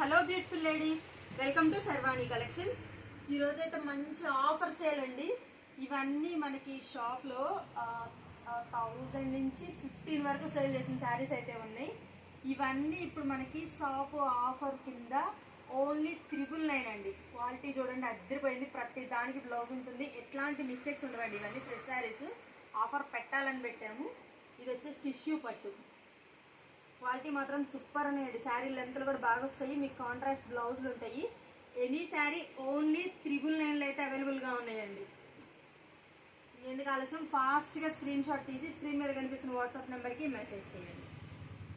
Hello beautiful ladies, welcome to సర్వాణి collections. ఈరోజు అయితే మంచి ఆఫర్ సేల్ అండి. ఇవన్నీ మనకి షాప్లో 1000 నుంచి 15 వరకు సేల్ చేసిన శారీస్ అయితే ఉన్నాయి. ఇవన్నీ ఇప్పుడు మనకి షాప్ ఆఫర్ కింద ఓన్లీ 999 అండి. క్వాలిటీ చూడండి, అద్దరిపోయింది. ప్రతి దానికి బ్లౌజ్ ఉంటుంది, ఎట్లాంటి మిస్టేక్స్ ఉండవండి. ఇవన్నీ ఫ్రెష్ శారీస్ ఆఫర్ పెట్టాలని పెట్టాము. ఇది వచ్చేసి టిష్యూ పట్టు, క్వాలిటీ మాత్రం సూపర్ ఉన్నాయండి. శారీ లెంత్లు కూడా బాగా వస్తాయి, మీకు కాంట్రాస్ట్ బ్లౌజులు ఉంటాయి. ఎనీ శారీ ఓన్లీ 999 అయితే అవైలబుల్గా ఉన్నాయండి. ఎందుకు ఆలస్యం, ఫాస్ట్గా స్క్రీన్ షాట్ తీసి స్క్రీన్ మీద కనిపిస్తున్న వాట్సాప్ నెంబర్కి మెసేజ్ చేయండి.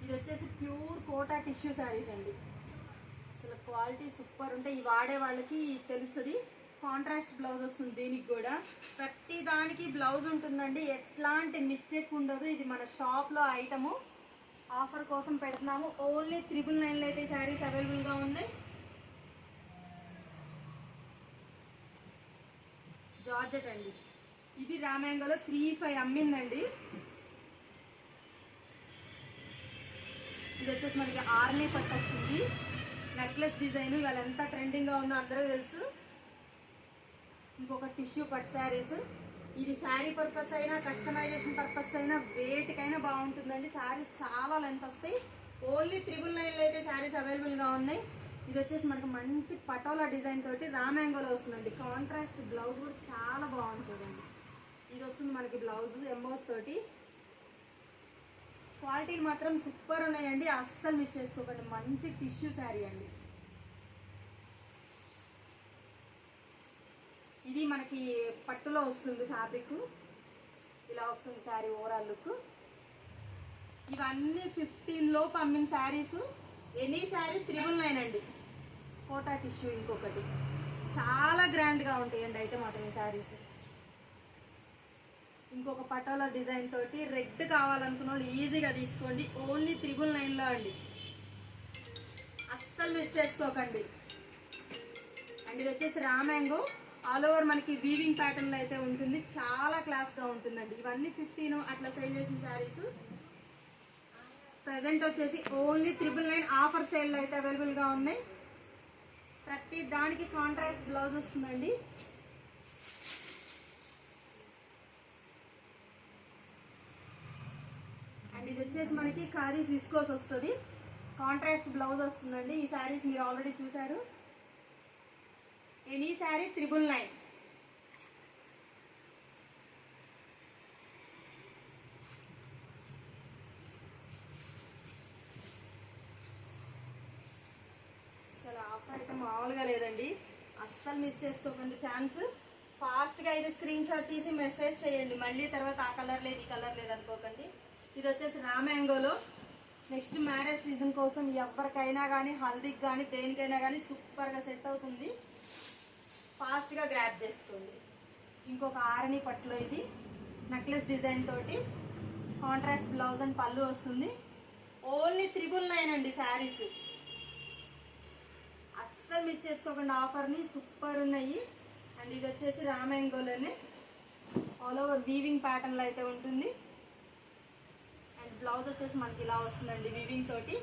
ఇది వచ్చేసి ప్యూర్ కోటా టిష్యూ శారీస్ అండి. అసలు క్వాలిటీ సూపర్ ఉంటాయి. ఈ వాడే వాళ్ళకి తెలుస్తుంది. కాంట్రాస్ట్ బ్లౌజ్ వస్తుంది, దీనికి కూడా ప్రతి దానికి బ్లౌజ్ ఉంటుందండి, ఎట్లాంటి మిస్టేక్ ఉండదు. ఇది మన షాప్లో ఐటము ఆఫర్ కోసం పెడుతున్నాము. ఓన్లీ 999 అయితే శారీస్ అవైలబుల్గా ఉన్నాయి. జార్జెట్ అండి, ఇది రామ్యాంగోలో 35 అమ్మిందండి. ఇది వచ్చేసి మనకి ఆర్నీ పట్టు వస్తుంది, నెక్లెస్ డిజైన్. ఇవాళ ఎంత ట్రెండింగ్గా ఉందో అందరూ తెలుసు. ఇంకొక టిష్యూ పట్టు శారీస్. ఇది శారీ పర్పస్ అయినా కస్టమైజేషన్ పర్పస్ అయినా వేటికైనా బాగుంటుందండి. శారీస్ చాలా లెంత్ వస్తాయి. ఓన్లీ 999 అయితే శారీస్ అవైలబుల్గా ఉన్నాయి. ఇది వచ్చేసి మనకు మంచి పటోలా డిజైన్ తోటి రామ్యాంగోలో వస్తుందండి. కాంట్రాస్ట్ బ్లౌజ్ కూడా చాలా బాగుంది చూడండి. ఇది వస్తుంది మనకి బ్లౌజ్ ఎంబోస్ తోటి. క్వాలిటీలు మాత్రం సూపర్ ఉన్నాయండి, అస్సలు మిస్ చేసుకోకండి. మంచి టిష్యూ శారీ అండి. ఇది మనకి పట్టులో వస్తుంది, ఫ్యాబ్రిక్ ఇలా వస్తుంది శారీ ఓవరాల్ లుక్. ఇవన్నీ 15 లోపు అమ్మిన శారీస్. ఎనీ శారీ 999 అండి. కోటా టిష్యూ ఇంకొకటి చాలా గ్రాండ్గా ఉంటాయండి అయితే మాత్రం ఈ శారీస్. ఇంకొక పటోలా డిజైన్ తోటి రెడ్ కావాలనుకున్న వాళ్ళు ఈజీగా తీసుకోండి. ఓన్లీ 999లో అండి, అస్సలు మిస్ చేసుకోకండి. అండ్ ఇది వచ్చేసి రామ్యాంగో, ఆల్ ఓవర్ మనకి వీవింగ్ ప్యాటర్న్ అయితే ఉంటుంది, చాలా క్లాస్ గా ఉంటుందండి. ఇవన్నీ 15 అట్లా సేల్ చేసిన శారీస్. ప్రజెంట్ వచ్చేసి ఓన్లీ 999 ఆఫర్ సేల్ అయితే అవైలబుల్ గా ఉన్నాయి. ప్రతి దానికి కాంట్రాస్ట్ బ్లౌజ్ వస్తుందండి. అండ్ ఇది వచ్చేసి మనకి ఖాదీ విస్కోస్ వస్తుంది, కాంట్రాస్ట్ బ్లౌజ్ వస్తుందండి. ఈ శారీస్ మీరు ఆల్రెడీ చూసారు. ఎనీ శారీ 999. అసలు ఆఫర్ అయితే మామూలుగా లేదండి, అస్సలు మిస్ చేసుకోకండి ఛాన్స్. ఫాస్ట్గా అయితే స్క్రీన్ షాట్ తీసి మెసేజ్ చేయండి. మళ్ళీ తర్వాత ఆ కలర్ లేదు ఈ కలర్ లేదు అనుకోకండి. ఇది వచ్చేసి రామ్యాంగోలో నెక్స్ట్ మ్యారేజ్ సీజన్ కోసం ఎవరికైనా కానీ హల్దీకి కానీ దేనికైనా కానీ సూపర్గా సెట్ అవుతుంది. ఫాస్ట్గా గ్రాప్ చేసుకోండి. ఇంకొక ఆరణి పట్టులో ఇది నెక్లెస్ డిజైన్ తోటి కాంట్రాస్ట్ బ్లౌజ్ అండ్ పళ్ళు వస్తుంది. ఓన్లీ 999 అండి శారీస్. అస్సలు మిస్ చేసుకోకుండా ఆఫర్ని, సూపర్ ఉన్నాయి. అండ్ ఇది వచ్చేసి రామ్యాంగోలోనే ఆల్ ఓవర్ వీవింగ్ ప్యాటర్న్లో అయితే ఉంటుంది. అండ్ బ్లౌజ్ వచ్చేసి మనకి ఇలా వస్తుందండి వీవింగ్ తోటి.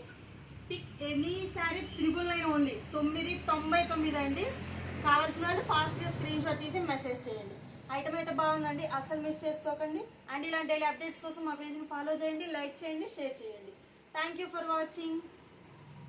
పిక్ ఎనీ శారీ 999 ఓన్లీ 999 అండి. కావాల్సిన వాళ్ళు ఫాస్ట్గా స్క్రీన్ షాట్ తీసి మెసేజ్ చేయండి. ఐటమ్ అయితే బాగుందండి, అస్సలు మిస్ చేసుకోకండి. అండ్ ఇలాంటి డైలీ అప్డేట్స్ కోసం మా పేజ్ని ఫాలో చేయండి, లైక్ చేయండి, షేర్ చేయండి. Thank you for watching.